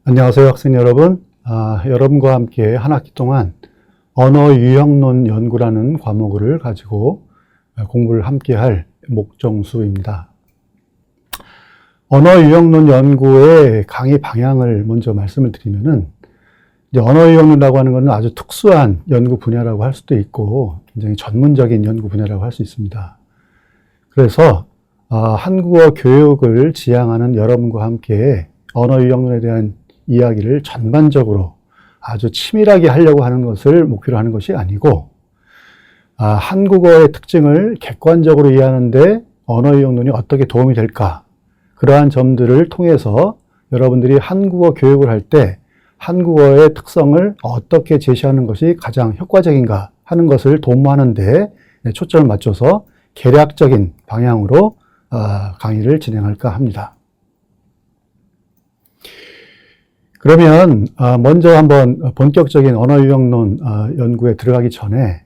안녕하세요, 학생 여러분. 여러분과 함께 한 학기 동안 언어 유형론 연구라는 과목을 가지고 공부를 함께 할 목정수입니다. 언어 유형론 연구의 강의 방향을 먼저 말씀을 드리면은, 이제 언어 유형론이라고 하는 것은 아주 특수한 연구 분야라고 할 수도 있고, 굉장히 전문적인 연구 분야라고 할 수 있습니다. 그래서 한국어 교육을 지향하는 여러분과 함께 언어 유형론에 대한 이야기를 전반적으로 아주 치밀하게 하려고 하는 것을 목표로 하는 것이 아니고, 한국어의 특징을 객관적으로 이해하는데 언어 유형론이 어떻게 도움이 될까, 그러한 점들을 통해서 여러분들이 한국어 교육을 할 때 한국어의 특성을 어떻게 제시하는 것이 가장 효과적인가 하는 것을 도모하는 데 초점을 맞춰서 계략적인 방향으로 강의를 진행할까 합니다. 그러면 먼저 한번 본격적인 언어 유형론 연구에 들어가기 전에,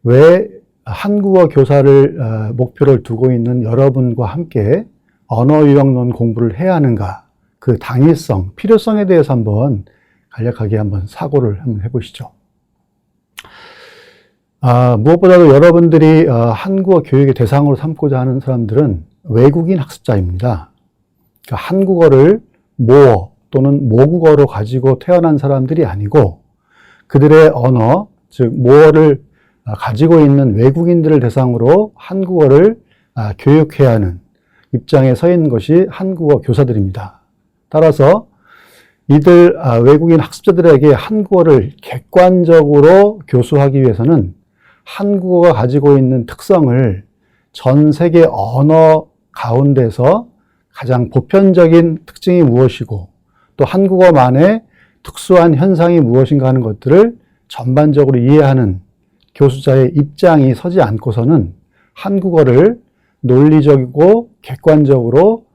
왜 한국어 교사를 목표를 두고 있는 여러분과 함께 언어 유형론 공부를 해야 하는가, 그 당위성, 필요성에 대해서 한번 간략하게 한번 사고를 한번 해보시죠. 무엇보다도 여러분들이 한국어 교육의 대상으로 삼고자 하는 사람들은 외국인 학습자입니다. 그러니까 한국어를 모어 또는 모국어로 가지고 태어난 사람들이 아니고, 그들의 언어, 즉 모어를 가지고 있는 외국인들을 대상으로 한국어를 교육해야 하는 입장에 서 있는 것이 한국어 교사들입니다. 따라서 이들 외국인 학습자들에게 한국어를 객관적으로 교수하기 위해서는 한국어가 가지고 있는 특성을 전 세계 언어 가운데서 가장 보편적인 특징이 무엇이고, 또 한국어만의 특수한 현상이 무엇인가 하는 것들을 전반적으로 이해하는 교수자의 입장이 서지 않고서는 한국어를 논리적이고 객관적으로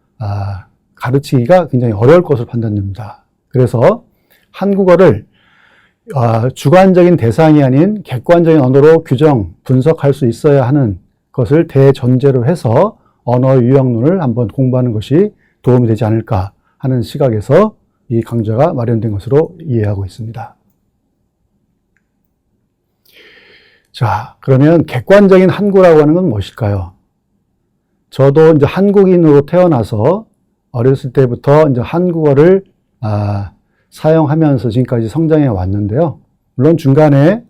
가르치기가 굉장히 어려울 것으로 판단됩니다. 그래서 한국어를 주관적인 대상이 아닌 객관적인 언어로 규정, 분석할 수 있어야 하는 것을 대전제로 해서 언어 유형론을 한번 공부하는 것이 도움이 되지 않을까 하는 시각에서 이 강좌가 마련된 것으로 이해하고 있습니다. 자, 그러면 객관적인 한국어라고 하는 건 무엇일까요? 저도 이제 한국인으로 태어나서 어렸을 때부터 이제 한국어를 사용하면서 지금까지 성장해 왔는데요. 물론 중간에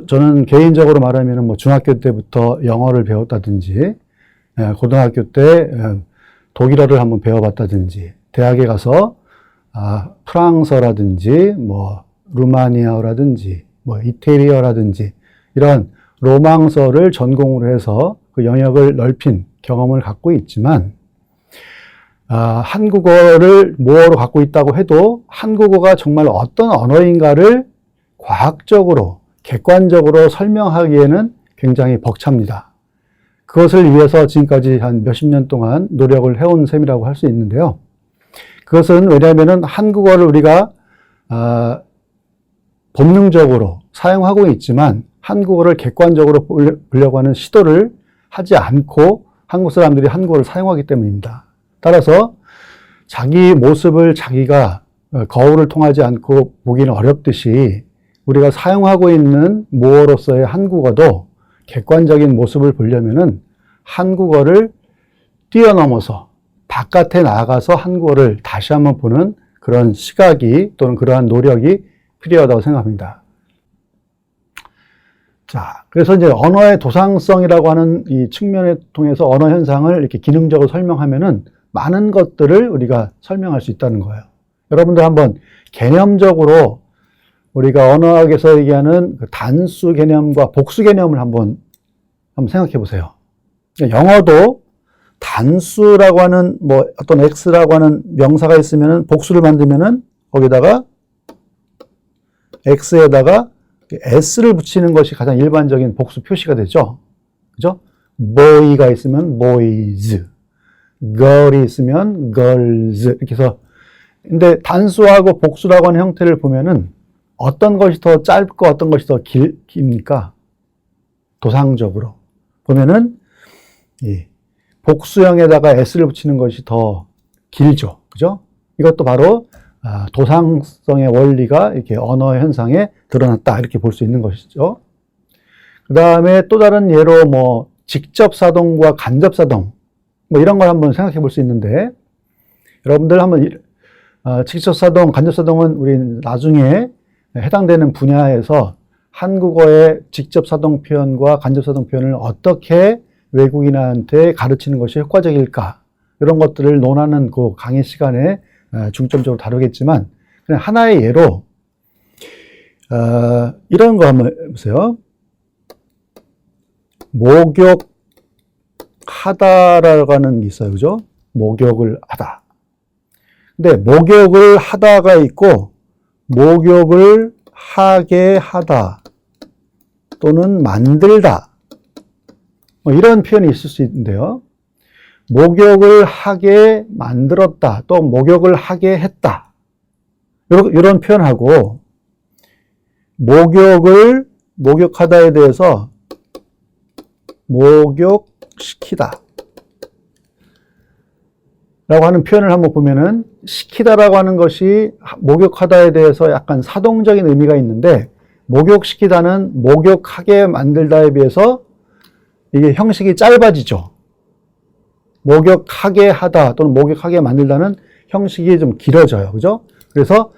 저는 개인적으로 말하면 뭐 중학교 때부터 영어를 배웠다든지, 고등학교 때 독일어를 한번 배워봤다든지, 대학에 가서 프랑스어라든지 뭐 루마니아어라든지 뭐 이태리어라든지 이런 로망서를 전공으로 해서 그 영역을 넓힌 경험을 갖고 있지만, 한국어를 모어로 갖고 있다고 해도 한국어가 정말 어떤 언어인가를 과학적으로 객관적으로 설명하기에는 굉장히 벅찹니다. 그것을 위해서 지금까지 한 몇십 년 동안 노력을 해온 셈이라고 할 수 있는데요. 그것은 왜냐하면 한국어를 우리가 본능적으로 사용하고 있지만 한국어를 객관적으로 보려고 하는 시도를 하지 않고 한국 사람들이 한국어를 사용하기 때문입니다. 따라서 자기 모습을 자기가 거울을 통하지 않고 보기는 어렵듯이 우리가 사용하고 있는 모어로서의 한국어도 객관적인 모습을 보려면은 한국어를 뛰어넘어서 바깥에 나가서 한국어를 다시 한번 보는 그런 시각이 또는 그러한 노력이 필요하다고 생각합니다. 자, 그래서 이제 언어의 도상성이라고 하는 이 측면을 통해서 언어 현상을 이렇게 기능적으로 설명하면은 많은 것들을 우리가 설명할 수 있다는 거예요. 여러분들 한번 개념적으로 우리가 언어학에서 얘기하는 그 단수 개념과 복수 개념을 한번 생각해 보세요. 영어도 단수라고 하는 뭐 어떤 X라고 하는 명사가 있으면은 복수를 만들면은 거기다가 X에다가 S를 붙이는 것이 가장 일반적인 복수 표시가 되죠. 그죠? boy가 있으면 boys, girl이 있으면 girls 이렇게 해서, 근데 단수하고 복수라고 하는 형태를 보면은 어떤 것이 더 짧고 어떤 것이 더 깁니까? 도상적으로 보면은 복수형에다가 S를 붙이는 것이 더 길죠. 그죠? 이것도 바로 도상성의 원리가 이렇게 언어 현상에 드러났다 이렇게 볼 수 있는 것이죠. 그 다음에 또 다른 예로 뭐 직접사동과 간접사동 뭐 이런 걸 한번 생각해 볼 수 있는데, 여러분들 한번 직접사동, 간접사동은 우리 나중에 해당되는 분야에서 한국어의 직접사동 표현과 간접사동 표현을 어떻게 외국인한테 가르치는 것이 효과적일까, 이런 것들을 논하는 그 강의 시간에 중점적으로 다루겠지만, 그냥 하나의 예로 이런 거 한번 보세요. 목욕하다라고 하는 게 있어요. 그죠? 목욕을 하다. 근데 목욕을 하다가 있고 목욕을 하게 하다 또는 만들다 뭐 이런 표현이 있을 수 있는데요. 목욕을 하게 만들었다, 또 목욕을 하게 했다, 이런 표현하고, 목욕하다에 대해서 목욕시키다 라고 하는 표현을 한번 보면은, 시키다라고 하는 것이 목욕하다에 대해서 약간 사동적인 의미가 있는데, 목욕시키다는 목욕하게 만들다에 비해서 이게 형식이 짧아지죠. 목욕하게 하다 또는 목욕하게 만들다는 형식이 좀 길어져요. 그죠? 그래서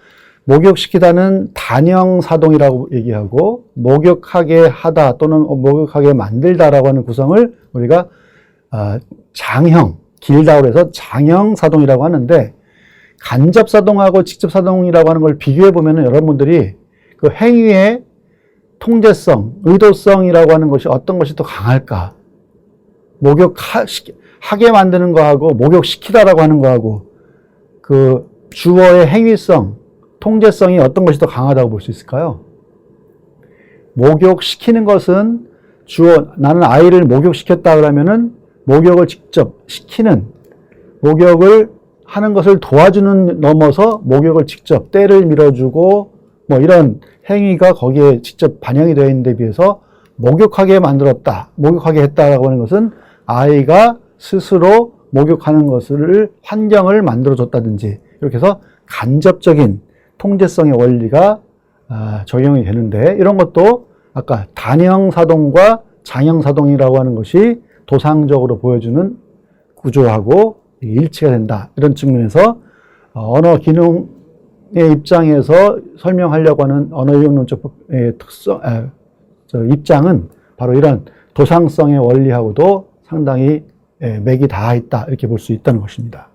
목욕시키다는 단형사동이라고 얘기하고, 목욕하게 하다 또는 목욕하게 만들다라고 하는 구성을 우리가 장형, 길다고 해서 장형사동이라고 하는데, 간접사동하고 직접사동이라고 하는 걸 비교해 보면 여러분들이 그 행위의 통제성, 의도성이라고 하는 것이 어떤 것이 더 강할까? 목욕하게 만드는 거하고 목욕시키다라고 하는 거하고 그 주어의 행위성, 통제성이 어떤 것이 더 강하다고 볼 수 있을까요? 목욕시키는 것은 나는 아이를 목욕시켰다 그러면은 목욕을 직접 시키는, 목욕을 하는 것을 도와주는 넘어서 목욕을 직접 때를 밀어주고 뭐 이런 행위가 거기에 직접 반영이 되어 있는 데 비해서, 목욕하게 만들었다, 목욕하게 했다라고 하는 것은 아이가 스스로 목욕하는 것을 환경을 만들어줬다든지 이렇게 해서 간접적인 통제성의 원리가 적용이 되는데, 이런 것도 아까 단형사동과 장형사동이라고 하는 것이 도상적으로 보여주는 구조하고 일치가 된다, 이런 측면에서 언어 기능의 입장에서 설명하려고 하는 언어이용론적의 입장은 바로 이런 도상성의 원리하고도 상당히 맥이 닿아 있다, 이렇게 볼 수 있다는 것입니다.